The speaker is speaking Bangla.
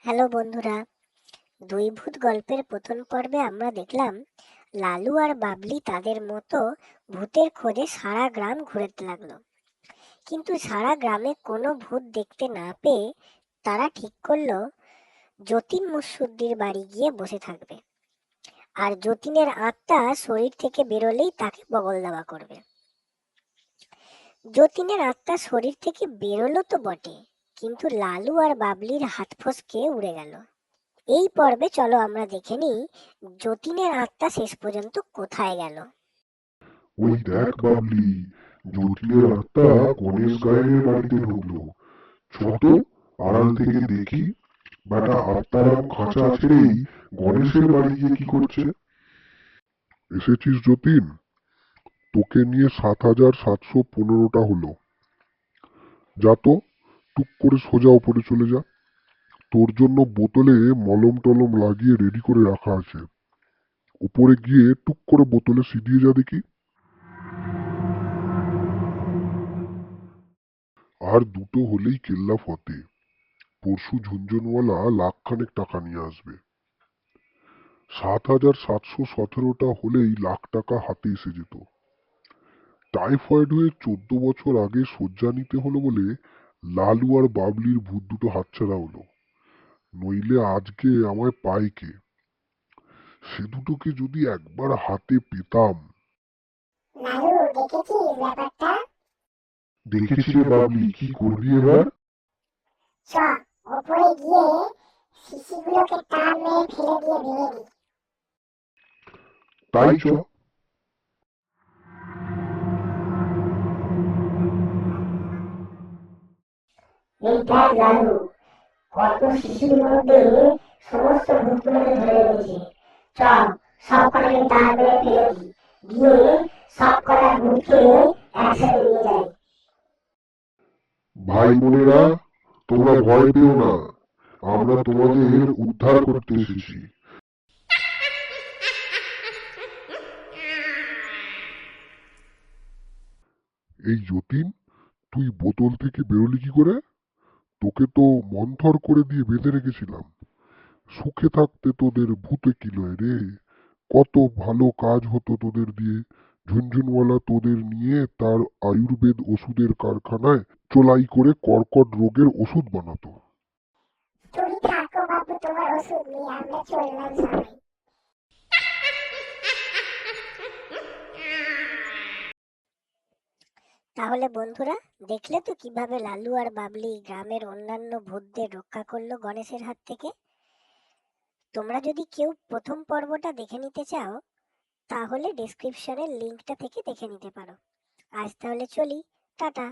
হ্যালো বন্ধুরা, দুই ভূত গল্পের প্রথম পর্বে আমরা দেখলাম লালু আর বাবলি তাদের মতো ভূতের খোঁজে সারা গ্রাম ঘুরতে লাগলো। কিন্তু সারা গ্রামে কোনো ভূত দেখতে না পেয়ে তারা ঠিক করলো যতীন মুসুদ্দির বাড়ি গিয়ে বসে থাকবে, আর যতীনের আত্মা শরীর থেকে বেরোলেই তাকে বগল দেওয়া করবে। যতীনের আত্মা শরীর থেকে বেরোলো তো বটে, কিন্তু লালু আর বাবলির হাত ফসকে উড়ে গেল। এই পর্বে চলো আমরা দেখে নিই যতীনের আত্মা শেষ পর্যন্ত কোথায় গেল। ওই দেখ বাবলি, যতীনের আত্মা গণেশ গায়ের বাড়িতে ঢুকলো। ছোট আড়াল থেকে দেখি বেটা আত্মারাম খাঁচা ছেড়েই গণেশের বাড়ি গিয়ে কি করছে। এসেছিস যতীন? তোকে নিয়ে ৭,৭১৫টা হলো। যা তো, টুক করে সোজা উপরে চলে যা। তোর জন্য বোতলে মলম টলম লাগিয়ে রেডি করে রাখা আছে। উপরে গিয়ে টুক করে বোতলে সিদিয়ে যা দেখি। আর দুটো হলেই কেল্লা ফতে। পরশু ঝুনঝুনওয়ালা লাখখানেক টাকা নিয়ে আসবে। ৭,৭১৭টা হলেই লাখ টাকা হাতে এসে যেত। টাইফয়েড হয়ে 14 বছর আগে শয্যা নিতে হলো বলে লালু আর বাবলির ভূত দুটো হাতছাড়া হলো। নইলে আজকে আমায় পায় কে? সে দুটোকে যদি একবার হাতে পেতাম। লালু, দেখেছিস ব্যাপারটা? দেখেছি রে বাবলি, কি করবি এবার? চ, ওপরে গিয়ে শিশিগুলোকে টান মেরে ফেলে দিয়ে ভেঙে দিই। তাই চ। এই দেখ লালু, কত শিশুর মধ্যে সমস্ত ভূতগুলোকে ধরে রেখেছে। চল, সবকটাকে টান মেরে ফেলে দিই, দিয়ে সবকটা ভূতকে একসাথে নিয়ে যাই। ভাই বোনেরা, তোমরা ভয় পেও না। আমরা তোমাদের উদ্ধার করতে এসেছি। এই যতীন, তুই বোতল থেকে বেরোলি কি করে? তোকে তো মন্থর করে দিয়ে বেঁধে রেখেছিলাম। সুখে থাকতে তোদের ভূতে কি লয় রে। কত ভালো কাজ হতো তোদের দিয়ে। ঝুনঝুনওয়ালা তোদের নিয়ে তার আয়ুর্বেদ ওষুধের কারখানায় চোলাই করে কর্কট রোগের ওষুধ বানাতো। তুমি থাকো বাবু, তোমার ওষুধ নিয়ে আমরা চললাম সবাই। তাহলে বন্ধুরা, দেখলে তো কিভাবে লালু আর বাবলি গ্রামের অন্যান্য ভূতদের রক্ষা করলো গণেশের হাত থেকে। তোমরা যদি কেউ প্রথম পর্বটা দেখে নিতে চাও, তাহলে ডেসক্রিপশনের লিঙ্কটা থেকে দেখে নিতে পারো। আজ তাহলে চলি, টাটা।